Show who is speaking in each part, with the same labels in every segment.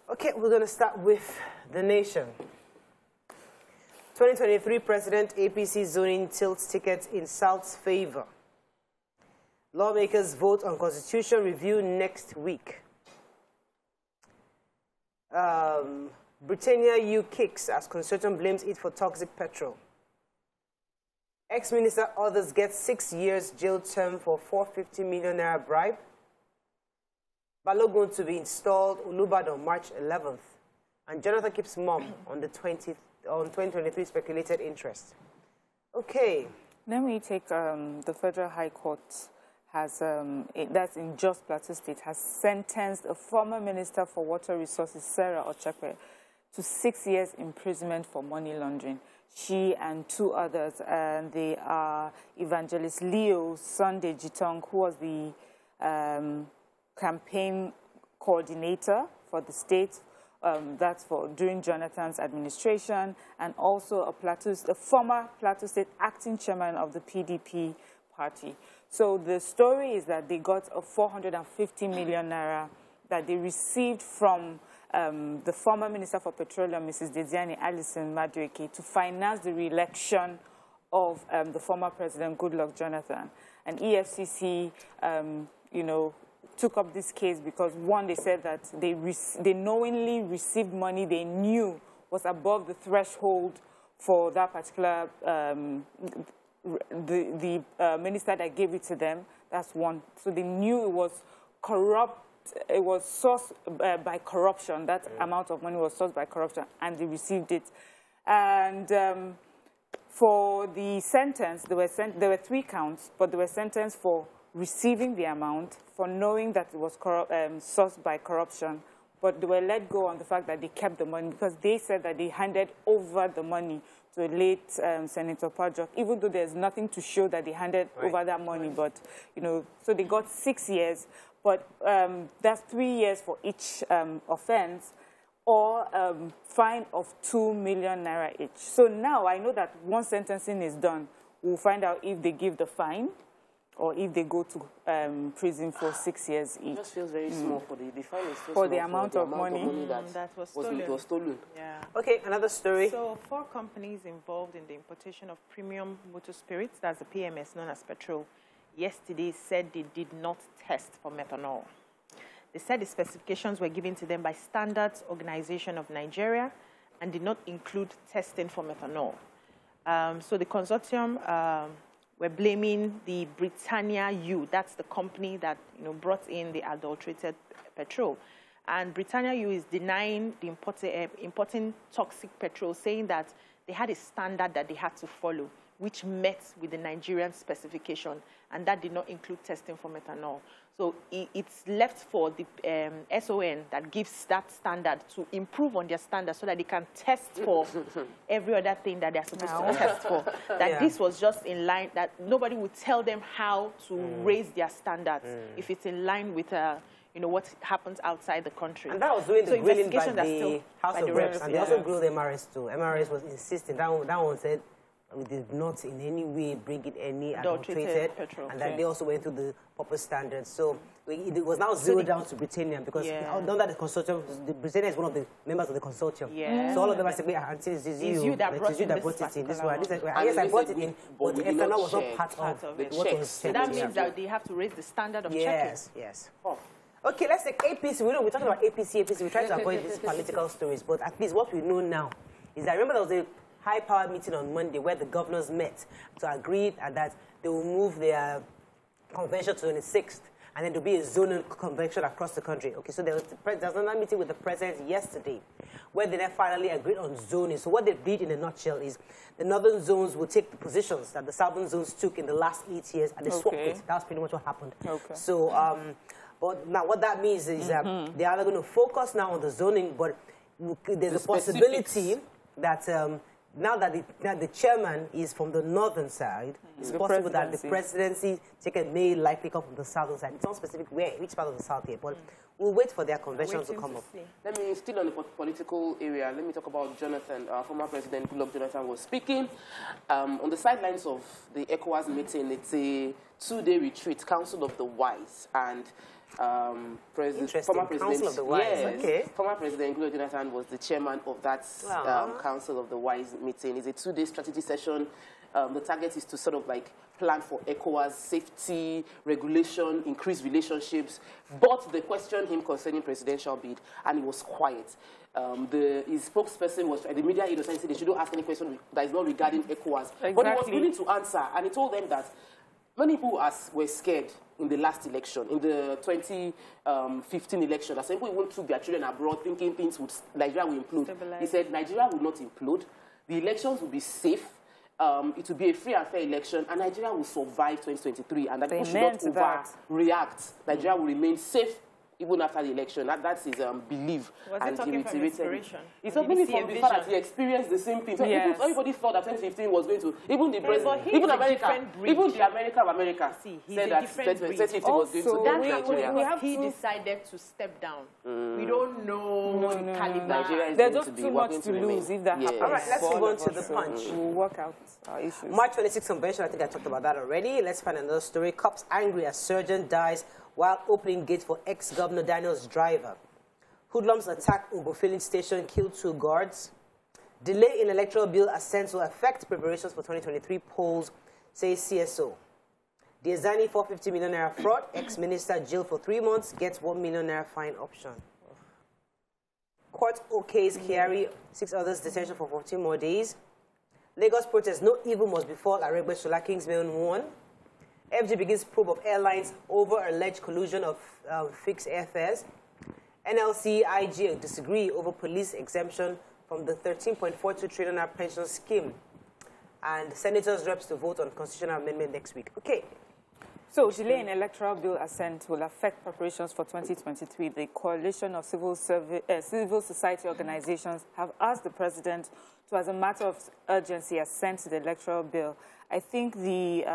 Speaker 1: Okay, we're going to start with the nation. 2023 President APC zoning tilts tickets in South's favor. Lawmakers vote on constitution review next week. Britannia U kicks as consortium blames it for toxic petrol. Ex-minister others get 6 years jail term for 450 million naira bribe. Balogun to be installed Ulubad on March 11th. And Jonathan keeps mum on the 2023 speculated interest. Okay.
Speaker 2: Then we take the Federal High Court has, that's in Jos Plateau State, has sentenced a former Minister for Water Resources, Sarah Ochekwe, to 6 years imprisonment for money laundering. She and 2 others, and they are Evangelist Leo Sunday Jitong, who was the campaign coordinator for the state, that's for during Jonathan's administration, and also a former Plateau State acting chairman of the PDP party. So the story is that they got a 450 million naira that they received from the former Minister for Petroleum, Mrs. Deziani Alison Madueke, to finance the re-election of the former President Goodluck Jonathan. And EFCC, you know, took up this case because, one, they said that they knowingly received money they knew was above the threshold for that particular, the minister that gave it to them. That's one. So they knew it was corrupt. It was sourced by corruption. That amount of money was sourced by corruption, and they received it. And for the sentence, there were 3 counts, but they were sentenced for receiving the amount, for knowing that it was sourced by corruption, but they were let go on the fact that they kept the money because they said that they handed over the money to late Senator Pajok, even though there's nothing to show that they handed over that money. But, you know, so they got 6 years, but that's 3 years for each offense, or fine of 2 million naira each. So now I know that once sentencing is done, we'll find out if they give the fine or if they go to prison for 6 years each.
Speaker 3: It just feels very small for the fine is so
Speaker 2: for the amount of money
Speaker 3: that was stolen.
Speaker 1: Yeah. Okay, another story.
Speaker 4: So 4 companies involved in the importation of premium motor spirits, that's the PMS known as petrol, yesterday said they did not test for methanol. They said the specifications were given to them by Standards Organization of Nigeria and did not include testing for methanol. So the consortium were blaming the Britannia U, that's the company that brought in the adulterated petrol. And Britannia U is denying the importing toxic petrol, saying that they had a standard that they had to follow, which met with the Nigerian specification, and that did not include testing for methanol. So it's left for the SON that gives that standard to improve on their standard so that they can test for every other thing that they're supposed to test for. That this was just in line, that nobody would tell them how to raise their standards if it's in line with what happens outside the country.
Speaker 1: And that was doing the grilling by the House of Reps, and they also grilled MRS too. MRS was insisting, that one said, we did not in any way bring in any adulterated petrol, and that they also went through the proper standards. So it was now zeroed down to Britannia because under the consortium, Britannia is one of the members of the consortium. So all of them are saying, "Auntie, it is you that brought it in. This one, yes, I brought it in, but ethanol was not part of it.
Speaker 4: So that means that they have to raise the standard of checking.
Speaker 1: Yes. Okay, let's take APC. We're talking about APC. We try to avoid these political stories, but at least what we know now is that, remember, there was a high-power meeting on Monday where the governors met to agree that they will move their convention to the 26th, and then there'll be a zonal convention across the country. Okay, so there was another meeting with the president yesterday where they then finally agreed on zoning. So what they did in a nutshell is the northern zones will take the positions that the southern zones took in the last 8 years, and they swapped it. That's pretty much what happened. So, but now what that means is that they are going to focus now on the zoning, but there's a possibility that now that the chairman is from the northern side, it's possible that the presidency ticket may likely come from the southern side. It's not specific which part of the south here, but we'll wait for their convention to come up.
Speaker 3: Let me, still on the political area, let me talk about Jonathan. Former President Goodluck Jonathan was speaking on the sidelines of the ECOWAS meeting. It's a two-day retreat, Council of the Wise, and former President,
Speaker 1: Council of the Wise.
Speaker 3: Yes,
Speaker 1: okay.
Speaker 3: Former President Jonathan was the chairman of that Council of the Wise meeting. It's a two-day strategy session. The target is to sort of like plan for ECOWAS, safety, regulation, increased relationships. But they questioned him concerning presidential bid, and he was quiet. His spokesperson was, the media innocent, said they shouldn't ask any question that is not regarding ECOWAS.
Speaker 2: Exactly.
Speaker 3: But he was willing to answer, and he told them that many people were scared in the last election, in the 2015 election, that some people even took their children abroad thinking Nigeria will implode.
Speaker 2: Stabilize.
Speaker 3: He said Nigeria will not implode, the elections will be safe, it will be a free and fair election, and Nigeria will survive 2023, and that people should not overreact. Nigeria will remain safe even after the election. That's his belief.
Speaker 4: Was
Speaker 3: and
Speaker 4: he talking from inspiration?
Speaker 3: It's not maybe from the fact that he experienced the same thing. So everybody thought that 2015 was going to, even the president, even America, even the America of America said that 2015 was going to
Speaker 4: That's
Speaker 3: Nigeria.
Speaker 4: he decided to step down. We don't know the caliber.
Speaker 3: Nigeria is
Speaker 2: There's
Speaker 3: going
Speaker 2: just
Speaker 3: to
Speaker 2: too
Speaker 3: be
Speaker 2: much
Speaker 3: working
Speaker 2: to
Speaker 3: remain.
Speaker 2: lose if that happens.
Speaker 1: All right, let's move on to the
Speaker 2: So
Speaker 1: punch.
Speaker 2: We'll work out our issues.
Speaker 1: March 26th convention, I think I talked about that already. Let's find another story. Cops angry as surgeon dies while opening gate for ex-governor Daniel's driver. Hoodlums attack Ugo filling station, kill 2 guards. Delay in electoral bill assent will affect preparations for 2023 polls, says CSO. The Azani 450 million naira fraud, ex-minister jailed for 3 months, gets 1 million naira fine option. Court okays Kyari, 6 others detention for 14 more days. Lagos protest, no evil must befall Aregbe Solar Kingsman 1. FG begins probe of airlines over alleged collusion of fixed airfares. NLC, IG disagree over police exemption from the 13.42 trillion pension scheme. And senators reps to vote on constitutional amendment next week. Okay.
Speaker 2: So, delay in electoral bill assent will affect preparations for 2023. The coalition of civil society organizations have asked the president to, as a matter of urgency, assent to the electoral bill. I think the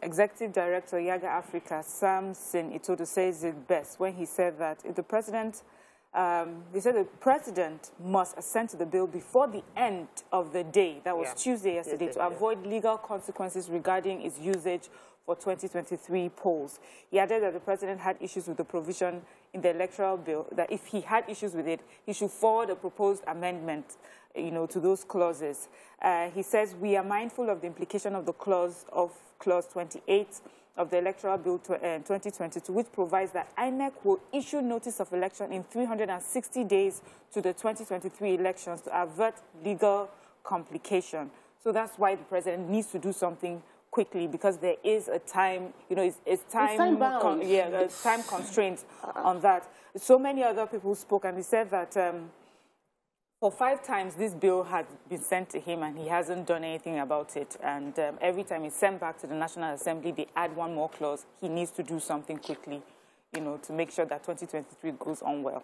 Speaker 2: executive director, Yaga Africa, Samson Itodo, says it best when he said that if the president, he said the president must assent to the bill before the end of the day. That was Tuesday yesterday, to avoid legal consequences regarding its usage for 2023 polls. He added that the president had issues with the provision in the electoral bill, that if he had issues with it, he should forward a proposed amendment, to those clauses. He says, we are mindful of the implication of the clause 28 of the Electoral Bill 2022, which provides that INEC will issue notice of election in 360 days to the 2023 elections to avert legal complication. So that's why the president needs to do something quickly, because there is a time, it's time constraint on that. So many other people spoke, and they said that for 5 times this bill had been sent to him and he hasn't done anything about it. And every time it's sent back to the National Assembly, they add one more clause. He needs to do something quickly, to make sure that 2023 goes on well.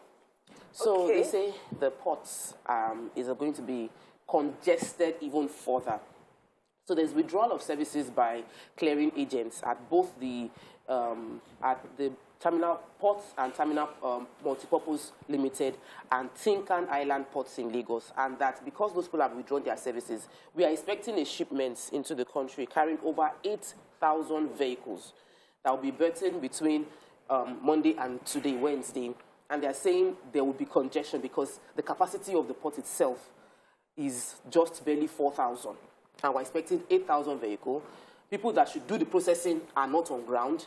Speaker 3: So they say the ports is going to be congested even further. So there's withdrawal of services by clearing agents at both the Terminal Ports and Terminal Multipurpose Limited and Tinkan Island Ports in Lagos, and that because those people have withdrawn their services, we are expecting a shipment into the country carrying over 8,000 vehicles that will be berthing between Monday and today, Wednesday, and they are saying there will be congestion because the capacity of the port itself is just barely 4,000, and we're expecting 8,000 vehicles. People that should do the processing are not on ground.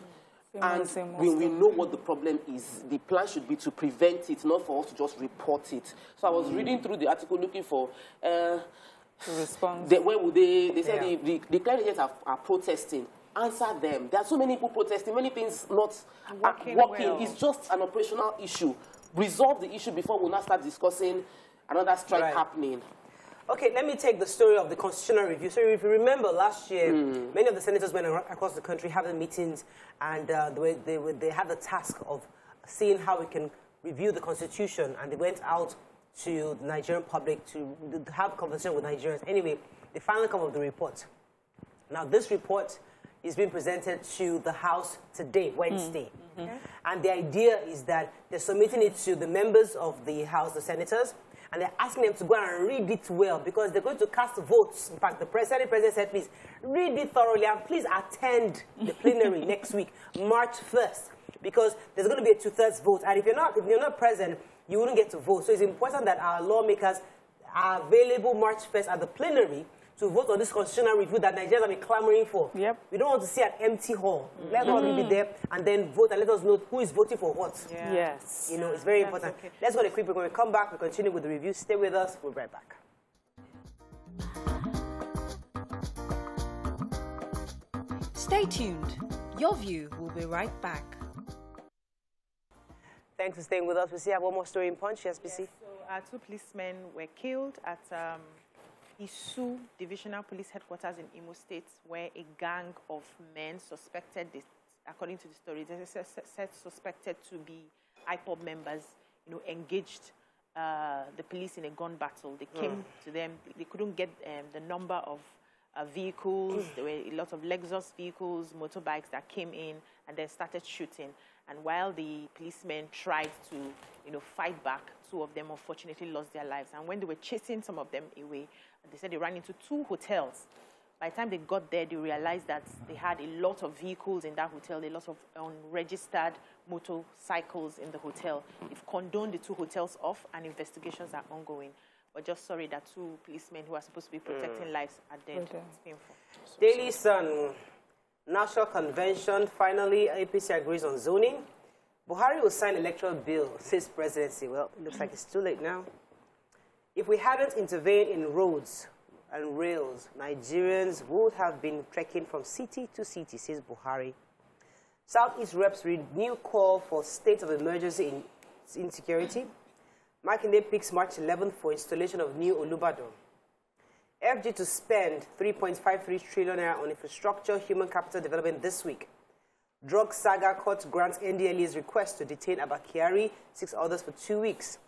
Speaker 3: And when we know what the problem is, the plan should be to prevent it, not for us to just report it. So I was reading through the article looking for
Speaker 2: response.
Speaker 3: Where would they said the clearing agents are protesting. Answer them. There are so many people protesting, many things not working. Well. It's just an operational issue. Resolve the issue before we now start discussing another strike happening.
Speaker 1: Okay, let me take the story of the constitutional review. So if you remember last year, many of the senators went across the country having meetings, and they had the task of seeing how we can review the Constitution, and they went out to the Nigerian public to have a conversation with Nigerians. Anyway, they finally come up with the report. Now, this report is being presented to the House today, Wednesday. And the idea is that they're submitting it to the members of the House, the senators, and they're asking them to go and read it well because they're going to cast votes. In fact, the President said, please read it thoroughly and please attend the plenary next week, March 1st, because there's going to be a 2/3 vote. And if you're not present, you wouldn't get to vote. So it's important that our lawmakers are available March 1st at the plenary to vote on this constitutional review that Nigerians have been clamoring for.
Speaker 2: Yep.
Speaker 1: We don't want to see an empty hall. Let all be there and then vote and let us know who is voting for what.
Speaker 4: Yeah.
Speaker 2: Yes.
Speaker 1: You know, it's very important.
Speaker 4: Okay.
Speaker 1: Let's go to a quick break. When we come back, we continue with the review. Stay with us. We'll be right back.
Speaker 5: Stay tuned. Your View will be right back.
Speaker 1: Thanks for staying with us. We see one more story in Punch, SPC.
Speaker 4: Yes, so 2 policemen were killed at Isu Divisional Police Headquarters in Imo State, where a gang of men suspected, according to the story, they said suspected to be IPOB members, engaged the police in a gun battle. They came to them. They couldn't get the number of vehicles. There were a lot of Lexus vehicles, motorbikes that came in and then started shooting. And while the policemen tried to, fight back, 2 of them unfortunately lost their lives. And when they were chasing some of them away, they said they ran into 2 hotels. By the time they got there, they realized that they had a lot of vehicles in that hotel, a lot of unregistered motorcycles in the hotel. They've condoned the 2 hotels off, and investigations are ongoing. But just sorry that 2 policemen who are supposed to be protecting lives are dead.
Speaker 2: Okay.
Speaker 4: It's painful.
Speaker 1: Daily Sun, National Convention, finally, APC agrees on zoning. Buhari will sign Electoral Bill, says Presidency. Well, it looks like it's too late now. If we hadn't intervened in roads and rails, Nigerians would have been trekking from city to city, says Buhari. Southeast reps renew call for state of emergency in insecurity. Makinde picks March 11th for installation of new Olubadan. FG to spend 3.53 trillion naira on infrastructure, human capital development this week. Drug saga court grants NDLEA's request to detain Abakiari, 6 others for 2 weeks.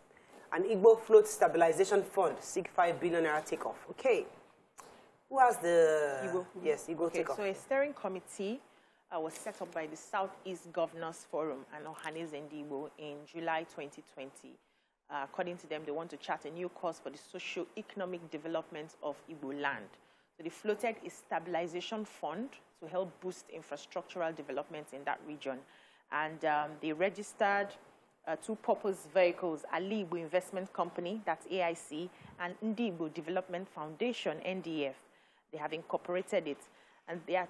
Speaker 1: An Igbo float stabilization fund, seek 5 billion naira takeoff. Okay. Who has the...
Speaker 4: Igbo.
Speaker 1: Yes, Igbo takeoff.
Speaker 4: So a steering committee was set up by the Southeast Governors Forum and Ohanes Ndigbo in July 2020. According to them, they want to chart a new course for the socio-economic development of Igbo land. So they floated a stabilization fund to help boost infrastructural development in that region. And they registered 2 purpose vehicles, Ali Igbo Investment Company, that's AIC, and Ndi Igbo Development Foundation, NDF. They have incorporated it. And they are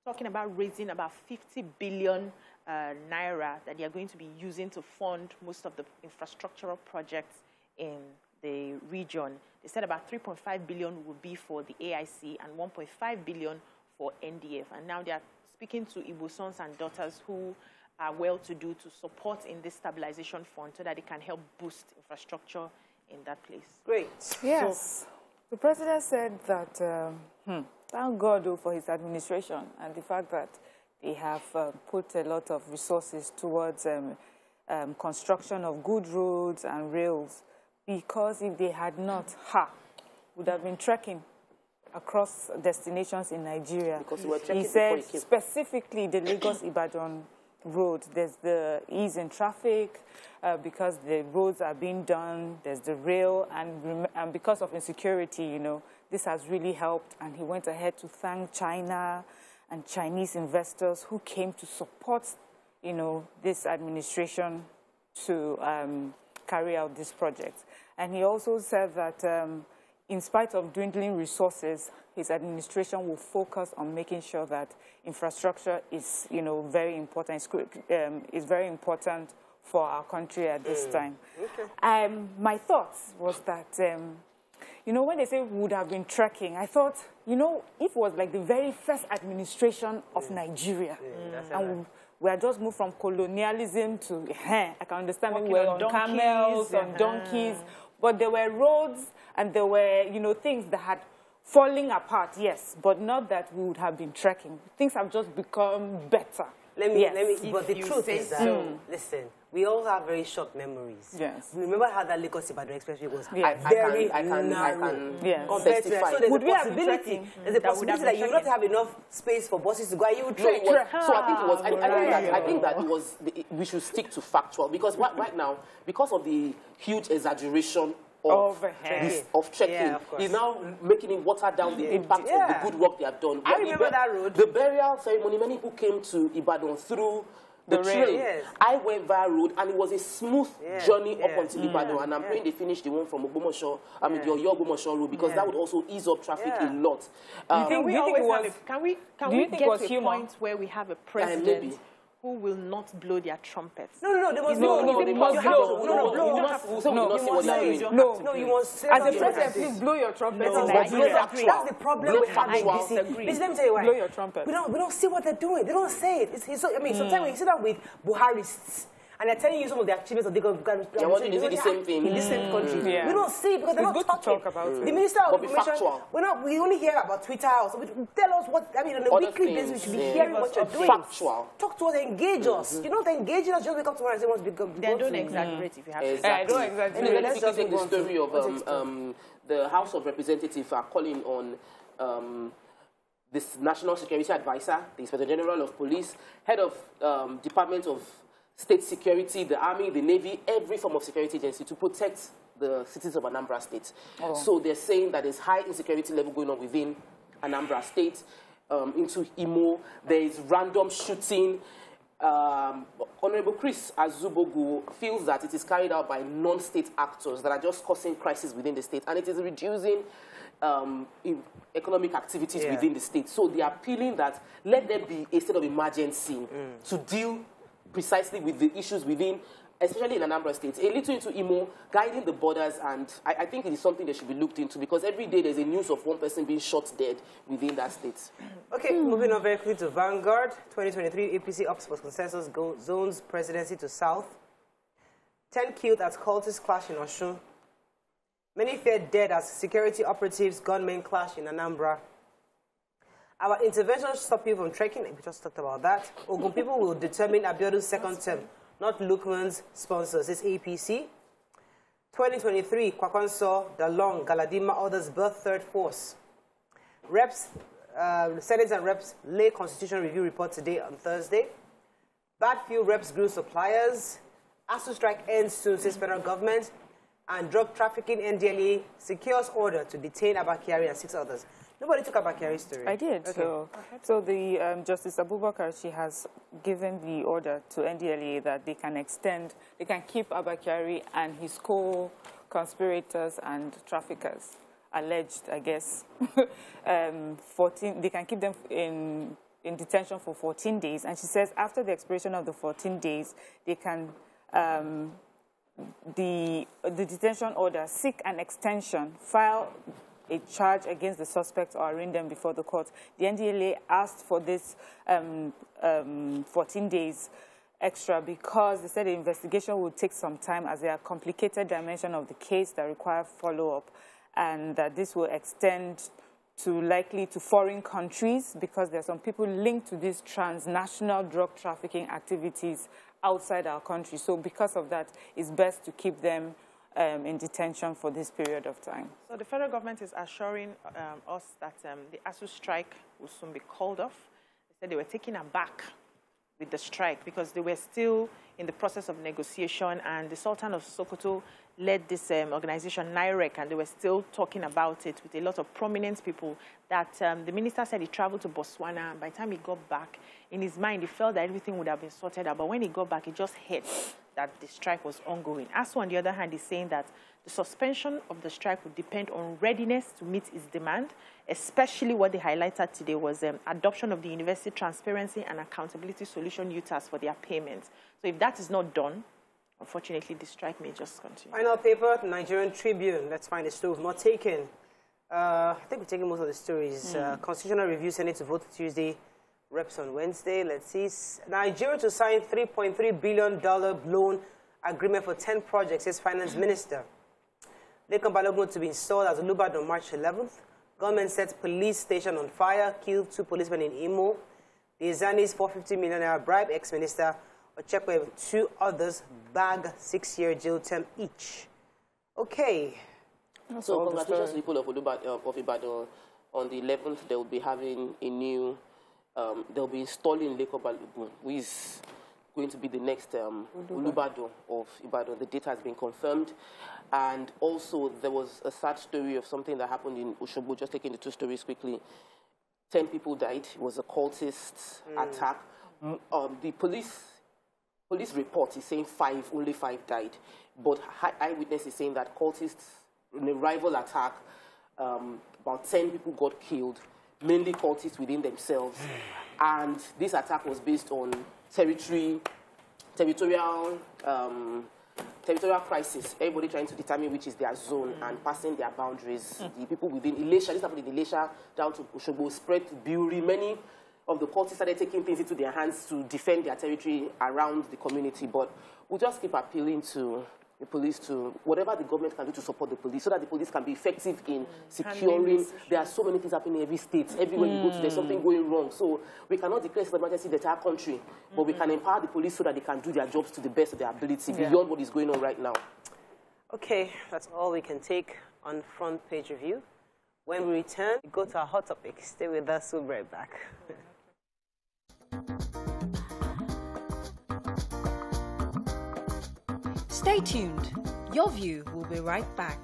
Speaker 4: talking about raising about 50 billion naira that they are going to be using to fund most of the infrastructural projects in the region. They said about 3.5 billion would be for the AIC and 1.5 billion for NDF. And now they are speaking to Igbo sons and daughters who are well-to-do to support in this stabilization fund so that they can help boost infrastructure in that place.
Speaker 1: Great.
Speaker 2: Yes. So, the president said that, thank God for his administration and the fact that they have put a lot of resources towards construction of good roads and rails, because if they had not, would have been trekking across destinations in Nigeria.
Speaker 3: Because we were
Speaker 2: He
Speaker 3: trekking
Speaker 2: said
Speaker 3: before he came.
Speaker 2: specifically the Lagos-Ibadan road, there's the ease in traffic because the roads are being done, there's the rail, and because of insecurity, this has really helped. And he went ahead to thank China and Chinese investors who came to support, this administration to carry out this project. And he also said that in spite of dwindling resources, his administration will focus on making sure that infrastructure is, very important. Is very important for our country at this time. Okay. My thoughts was that, when they say we would have been trekking, I thought, if it was like the very first administration of Nigeria, and we had just moved from colonialism to, I can understand maybe we're on camels, on donkeys, but there were roads and there were, things that had falling apart, yes, but not that we would have been trekking. Things have just become better.
Speaker 1: let me,
Speaker 2: Yes.
Speaker 1: but the
Speaker 4: If you
Speaker 1: truth
Speaker 4: say
Speaker 1: is that,
Speaker 4: so.
Speaker 1: listen, we all have very short memories.
Speaker 2: Yes.
Speaker 1: Remember how that Lagos-Ibadan expressway was
Speaker 2: Yes.
Speaker 1: very
Speaker 3: I
Speaker 1: narrow
Speaker 3: can
Speaker 2: Yes.
Speaker 1: compared to that.
Speaker 3: testify.
Speaker 1: So there's
Speaker 2: Would
Speaker 1: a
Speaker 2: we have been
Speaker 1: possibility,
Speaker 2: trekking?
Speaker 1: there's a
Speaker 4: That would have
Speaker 1: possibility that
Speaker 4: been
Speaker 1: you will not
Speaker 4: trekking.
Speaker 1: have enough space for buses to go, and you would
Speaker 3: No, it
Speaker 1: trek.
Speaker 3: was, so I think it was. I think that it was. We should stick to factual because right now, because of the huge exaggeration of
Speaker 2: Overhead.
Speaker 3: trekking,
Speaker 1: Yeah, of course.
Speaker 3: is now making it water down the impact
Speaker 1: Yeah.
Speaker 3: of the good work they have done.
Speaker 1: I remember that road.
Speaker 3: The burial ceremony. Many people came to Ibadan through the
Speaker 2: rail.
Speaker 3: train.
Speaker 1: Yes.
Speaker 3: I went via road, and it was a smooth journey up until Ibadan. And I'm praying they finish the one from Ogbomoso, I mean the Oyo Ogbomoso road, because that would also ease up traffic a lot.
Speaker 2: Can
Speaker 4: Can
Speaker 2: we
Speaker 4: we
Speaker 2: always
Speaker 4: always
Speaker 2: have
Speaker 4: have can we
Speaker 2: do you
Speaker 4: get
Speaker 2: think it was
Speaker 4: to a
Speaker 2: humor?
Speaker 4: point where we have a
Speaker 3: maybe.
Speaker 4: president who will not blow their trumpets?
Speaker 1: No, they must
Speaker 2: No,
Speaker 1: blow.
Speaker 2: they
Speaker 1: You
Speaker 2: must
Speaker 1: have to-
Speaker 2: blow.
Speaker 1: No,
Speaker 3: You
Speaker 1: blow.
Speaker 3: must say we will not say what they are doing.
Speaker 1: No, you must say
Speaker 2: As a
Speaker 1: what
Speaker 2: president,
Speaker 1: you're
Speaker 2: please blow your trumpet
Speaker 1: No,
Speaker 2: in
Speaker 1: but
Speaker 2: Nigeria.
Speaker 1: that's the problem
Speaker 3: Blow
Speaker 1: we have in
Speaker 3: factual.
Speaker 1: DC. Please let me tell you why.
Speaker 2: Blow your trumpet.
Speaker 1: We don't see what they're doing. They don't say it. I mean, sometimes when you sit down with Buharists, and they're telling you some of the achievements of the government.
Speaker 3: They want you to say the same thing.
Speaker 1: In this same country.
Speaker 2: Yeah.
Speaker 1: We don't see it because they're
Speaker 2: It's
Speaker 1: not
Speaker 2: good to
Speaker 1: talking.
Speaker 2: talk about it.
Speaker 1: The Minister of
Speaker 3: But be
Speaker 1: Information,
Speaker 3: factual.
Speaker 1: we only hear about Twitter or something. Tell us what, I mean, on a
Speaker 3: Other
Speaker 1: weekly
Speaker 3: things,
Speaker 1: basis, we should be
Speaker 3: yeah.
Speaker 1: hearing
Speaker 3: Give
Speaker 1: what
Speaker 3: us
Speaker 1: you're
Speaker 3: updates.
Speaker 1: doing.
Speaker 3: Factual.
Speaker 1: Talk to us, engage us. You don't engage us, just wake up tomorrow and say, what's big.
Speaker 4: Then don't exaggerate if you have to.
Speaker 3: Exactly.
Speaker 2: don't exaggerate.
Speaker 3: Anyway,
Speaker 1: Let's
Speaker 3: let's
Speaker 1: just
Speaker 3: take the
Speaker 1: move on to
Speaker 3: story of
Speaker 1: what's it
Speaker 3: the House of Representatives are calling on this National Security Advisor, the Inspector General of Police, head of Department of State Security, the Army, the Navy, every form of security agency to protect the citizens of Anambra State. So they're saying that there's high insecurity level going on within Anambra State, into Imo. There is random shooting. Honorable Chris Azubogu feels that it is carried out by non-state actors that are just causing crisis within the state, and it is reducing economic activities within the state. So they are appealing that let there be a state of emergency to deal precisely with the issues within, especially in Anambra State, a little into Imo, guiding the borders, and I think it is something that should be looked into because every day there's a news of one person being shot dead within that state.
Speaker 1: Okay, moving on very quickly to Vanguard. 2023 APC ups for consensus zones presidency to south. 10 killed at cultist clash in Osun. Many feared dead as security operatives gunmen clash in Anambra. Our intervention stop people from trekking. We just talked about that. Ogun people will determine Abiodu's second term, not Lukman's sponsors. It's APC. 2023, Kwakonso, Dalong, Galadima, others birth third force. Reps, Senate and Reps lay constitution review report today on Thursday. Bad fuel reps grew suppliers. ASU strike ends soon, says federal government. And drug trafficking NDLA secures order to detain Abakari and 6 others. Nobody took Abakari's story.
Speaker 2: I did.
Speaker 1: Okay.
Speaker 2: So the Justice Abubakar, she has given the order to NDLA that they can keep Abakari and his co-conspirators and traffickers, alleged, I guess, 14. They can keep them in detention for 14 days. And she says after the expiration of the 14 days, they can the detention order seek an extension, file a charge against the suspects or arraign them before the court. The NDLA asked for this 14 days extra because they said the investigation would take some time as there are complicated dimensions of the case that require follow-up, and that this will extend to likely to foreign countries because there are some people linked to these transnational drug trafficking activities outside our country. So because of that, it's best to keep them in detention for this period of time.
Speaker 4: So the federal government is assuring us that the ASU strike will soon be called off. They said they were taken aback with the strike because they were still in the process of negotiation, and the Sultan of Sokoto led this organization, NIREC, and they were still talking about it with a lot of prominent people that the minister said he traveled to Botswana, and by the time he got back, in his mind, he felt that everything would have been sorted out. But when he got back, he just hit that the strike was ongoing. ASU, on the other hand, is saying that the suspension of the strike would depend on readiness to meet its demand, especially what they highlighted today was adoption of the University Transparency and Accountability Solution UTAS for their payments. So if that is not done, unfortunately, the strike may just continue.
Speaker 1: Final paper, Nigerian Tribune. Let's find the story not taken. I think we're taking most of the stories. Constitutional Review Senate to vote Tuesday. Reps on Wednesday. Let's see. Nigeria to sign $3.3 billion loan agreement for 10 projects, says Finance Minister. Lekan Balogun to be installed as a Lubad on March 11th. Government sets police station on fire, killed 2 policemen in Imo. The Zani's 450 million naira bribe ex-minister Ochekwe with 2 others bag 6-year jail term each. Okay.
Speaker 3: So congratulations to the people of Ibadan. On the 11th, they will be having a new, they'll be installing Lake Balogun, who is going to be the next Olubado of Ibadan. The date has been confirmed. And also, there was a sad story of something that happened in Osogbo, just taking the 2 stories quickly. 10 people died. It was a cultist attack. The police report is saying only 5 died. But eyewitness is saying that cultists, in a rival attack, about 10 people got killed, mainly cultists within themselves. And this attack was based on territorial crisis. Everybody trying to determine which is their zone and passing their boundaries. The people within Ilesha, this happened in Ilesha down to Osogbo, spread to Biuri. Many of the cultists started taking things into their hands to defend their territory around the community. But we'll just keep appealing to the police, to whatever the government can do to support the police, so that the police can be effective in securing. There are so many things happening in every state. Everywhere you go to, there's something going wrong. So we cannot declare state of emergency in the entire country, but we can empower the police so that they can do their jobs to the best of their ability, beyond what is going on right now. Okay, that's all we can take on Front Page Review. When we return, we go to our hot topic. Stay with us, we'll be right back.
Speaker 5: Stay tuned. Your View will be right back.